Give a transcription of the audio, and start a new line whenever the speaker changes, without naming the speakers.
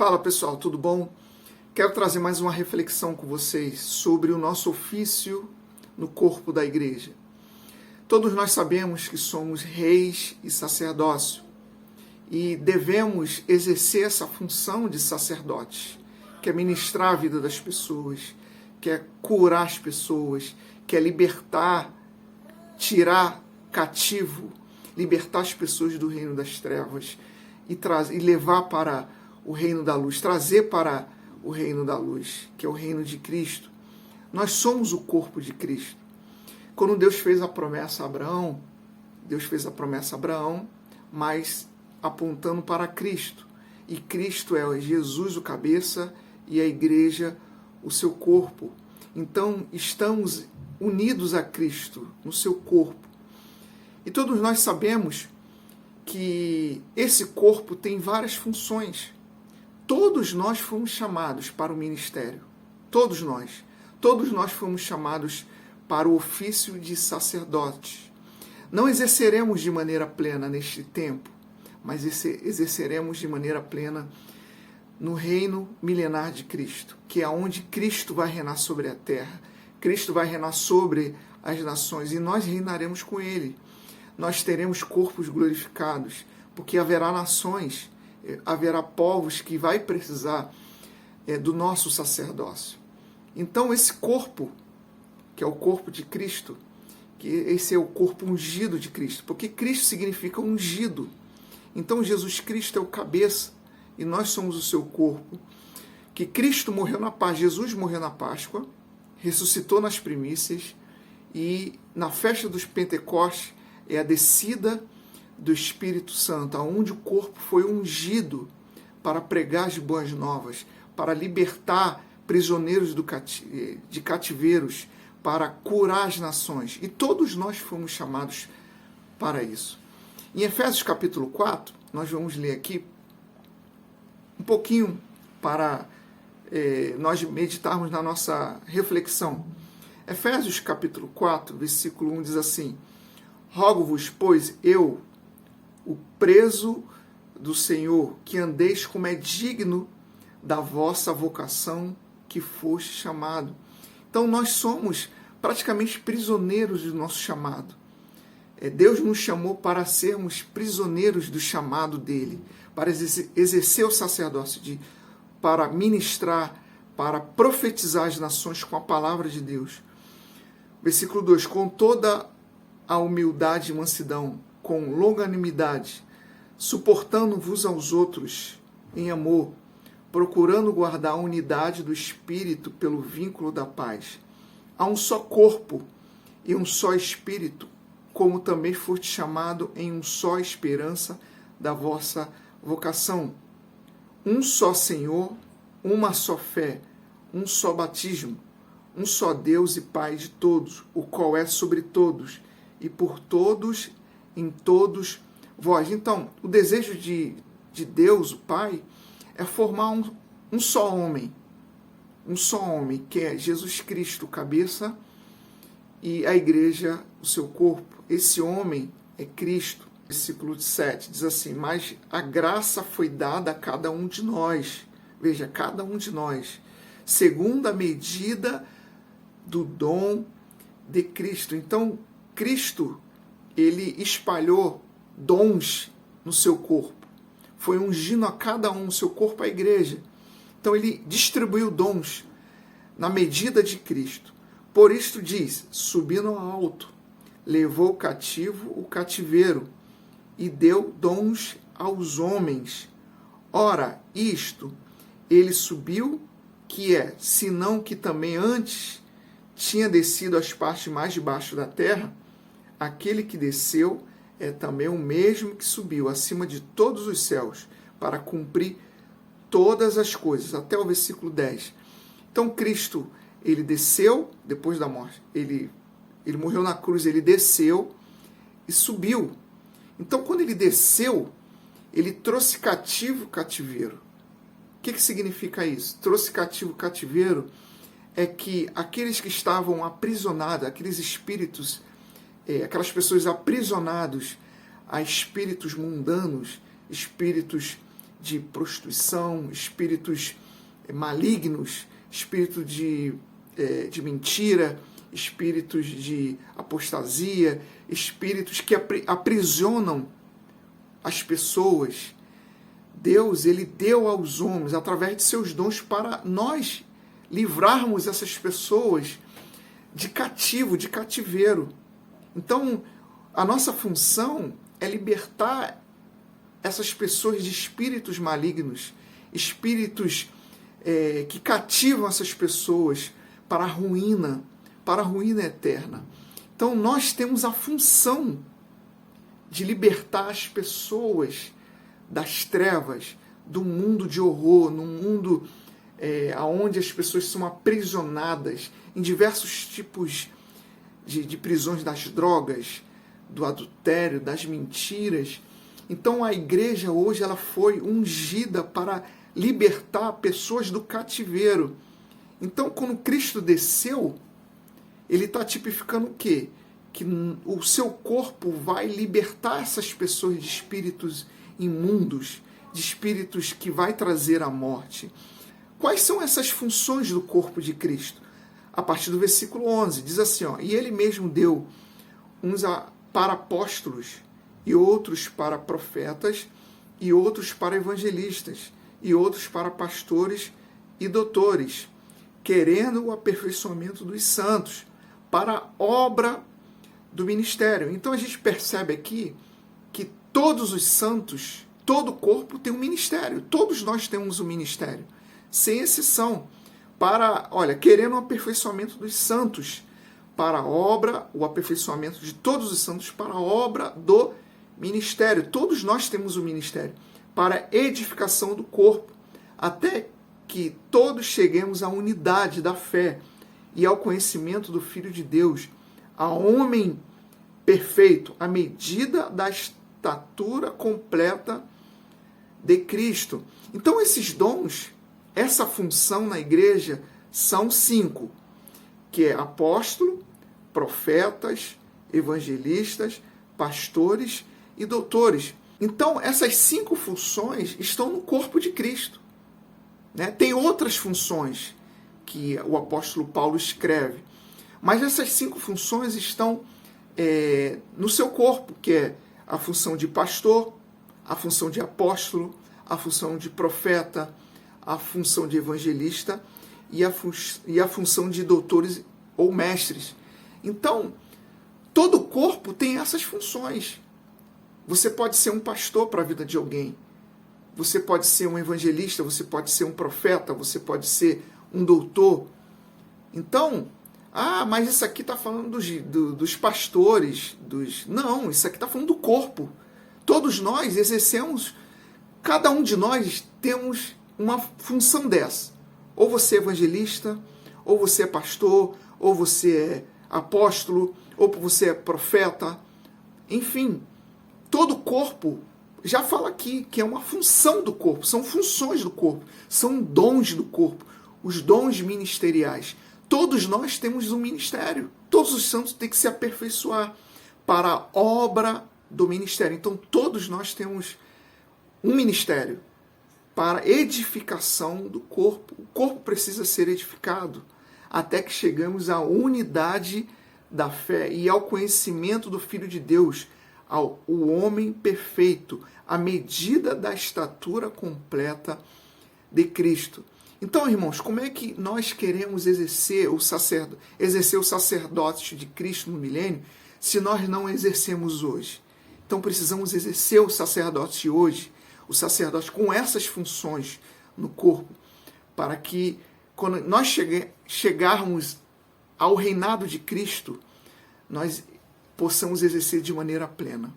Fala pessoal, tudo bom? Quero trazer mais uma reflexão com vocês sobre o nosso ofício no corpo da igreja. Todos nós sabemos que somos reis e sacerdócio e devemos exercer essa função de sacerdotes, que é ministrar a vida das pessoas, que é curar as pessoas, que é libertar, tirar cativo, libertar as pessoas do reino das trevas e levar para o reino da luz, trazer para o reino da luz, que é o reino de Cristo. Nós somos o corpo de Cristo. Quando Deus fez a promessa a Abraão, mas apontando para Cristo. E Cristo é Jesus, o cabeça, e a igreja, o seu corpo. Então, estamos unidos a Cristo, no seu corpo. E todos nós sabemos que esse corpo tem várias funções. Todos nós fomos chamados para o ministério. Todos nós. Todos nós fomos chamados para o ofício de sacerdote. Não exerceremos de maneira plena neste tempo, mas exerceremos de maneira plena no reino milenar de Cristo, que é onde Cristo vai reinar sobre a terra. Cristo vai reinar sobre as nações e nós reinaremos com Ele. Nós teremos corpos glorificados, porque haverá nações, haverá povos que vai precisar do nosso sacerdócio. Então esse corpo, que é o corpo de Cristo, que esse é o corpo ungido de Cristo, porque Cristo significa ungido. Então Jesus Cristo é o cabeça e nós somos o seu corpo. Que Cristo morreu na Páscoa, Jesus morreu na Páscoa, ressuscitou nas primícias e na festa dos Pentecostes é a descida do Espírito Santo, onde o corpo foi ungido para pregar as boas novas, para libertar prisioneiros de cativeiros, para curar as nações. E todos nós fomos chamados para isso. Em Efésios capítulo 4, nós vamos ler aqui um pouquinho para nós meditarmos na nossa reflexão. Efésios capítulo 4, versículo 1 diz assim: Rogo-vos, pois, eu, o preso do Senhor, que andeis como é digno da vossa vocação que foste chamado. Então nós somos praticamente prisioneiros do nosso chamado. Deus nos chamou para sermos prisioneiros do chamado dele, para exercer o sacerdócio, para ministrar, para profetizar as nações com a palavra de Deus. Versículo 2: Com toda a humildade e mansidão, com longanimidade, suportando-vos aos outros em amor, procurando guardar a unidade do Espírito pelo vínculo da paz. Há um só corpo e um só Espírito, como também foste chamado em um só esperança da vossa vocação. Um só Senhor, uma só fé, um só batismo, um só Deus e Pai de todos, o qual é sobre todos, e por todos, em todos vós. Então, o desejo de Deus, o Pai, é formar um só homem, que é Jesus Cristo, cabeça, e a igreja, o seu corpo. Esse homem é Cristo. Versículo 7 diz assim: Mas a graça foi dada a cada um de nós, veja, cada um de nós, segundo a medida do dom de Cristo. Então, Cristo, ele espalhou dons no seu corpo. Foi ungindo a cada um, o seu corpo, a igreja. Então, ele distribuiu dons na medida de Cristo. Por isto diz: subindo ao alto, levou cativo o cativeiro e deu dons aos homens. Ora, isto ele subiu, que é, senão que também antes tinha descido às partes mais de baixo da terra. Aquele que desceu é também o mesmo que subiu acima de todos os céus, para cumprir todas as coisas. Até o versículo 10. Então Cristo, ele desceu depois da morte. Ele morreu na cruz, ele desceu e subiu. Então quando ele desceu, ele trouxe cativo o cativeiro. O que significa isso? Trouxe cativo o cativeiro é que aqueles que estavam aprisionados, aqueles espíritos, aquelas pessoas aprisionados a espíritos mundanos, espíritos de prostituição, espíritos malignos, espírito de mentira, espíritos de apostasia, espíritos que aprisionam as pessoas. Deus, ele deu aos homens, através de seus dons, para nós livrarmos essas pessoas de cativeiro. Então, a nossa função é libertar essas pessoas de espíritos malignos, espíritos que cativam essas pessoas para a ruína eterna. Então, nós temos a função de libertar as pessoas das trevas, do mundo de horror, num mundo onde as pessoas são aprisionadas em diversos tipos de prisões das drogas, do adultério, das mentiras. Então a igreja hoje ela foi ungida para libertar pessoas do cativeiro. Então quando Cristo desceu, ele está tipificando o quê? Que o seu corpo vai libertar essas pessoas de espíritos imundos, de espíritos que vai trazer a morte. Quais são essas funções do corpo de Cristo? A partir do versículo 11, diz assim, e ele mesmo deu uns para apóstolos, e outros para profetas, e outros para evangelistas, e outros para pastores e doutores, querendo o aperfeiçoamento dos santos, para a obra do ministério. Então a gente percebe aqui que todos os santos, todo o corpo tem um ministério, todos nós temos um ministério, sem exceção, querendo o aperfeiçoamento dos santos, para a obra, o aperfeiçoamento de todos os santos, para a obra do ministério. Todos nós temos um ministério, para a edificação do corpo, até que todos cheguemos à unidade da fé e ao conhecimento do Filho de Deus, a homem perfeito, à medida da estatura completa de Cristo. Então esses dons, essa função na igreja são 5, que é apóstolo, profetas, evangelistas, pastores e doutores. Então essas 5 funções estão no corpo de Cristo. Tem outras funções que o apóstolo Paulo escreve, mas essas 5 funções estão no seu corpo, que é a função de pastor, a função de apóstolo, a função de profeta, a função de evangelista e a função de doutores ou mestres. Então, todo o corpo tem essas funções. Você pode ser um pastor para a vida de alguém, você pode ser um evangelista, você pode ser um profeta, você pode ser um doutor. Então, mas isso aqui está falando dos pastores, Não, isso aqui está falando do corpo. Todos nós exercemos, cada um de nós temos uma função dessa. Ou você é evangelista, ou você é pastor, ou você é apóstolo, ou você é profeta. Enfim, todo o corpo, já fala aqui, que é uma função do corpo, são funções do corpo, são dons do corpo, os dons ministeriais. Todos nós temos um ministério, todos os santos têm que se aperfeiçoar para a obra do ministério. Então todos nós temos um ministério para edificação do corpo. O corpo precisa ser edificado até que chegamos à unidade da fé e ao conhecimento do Filho de Deus, o homem perfeito, à medida da estatura completa de Cristo. Então, irmãos, como é que nós queremos exercer o sacerdócio de Cristo no milênio se nós não exercemos hoje? Então precisamos exercer o sacerdócio hoje, o sacerdócio com essas funções no corpo, para que quando nós chegarmos ao reinado de Cristo, nós possamos exercer de maneira plena.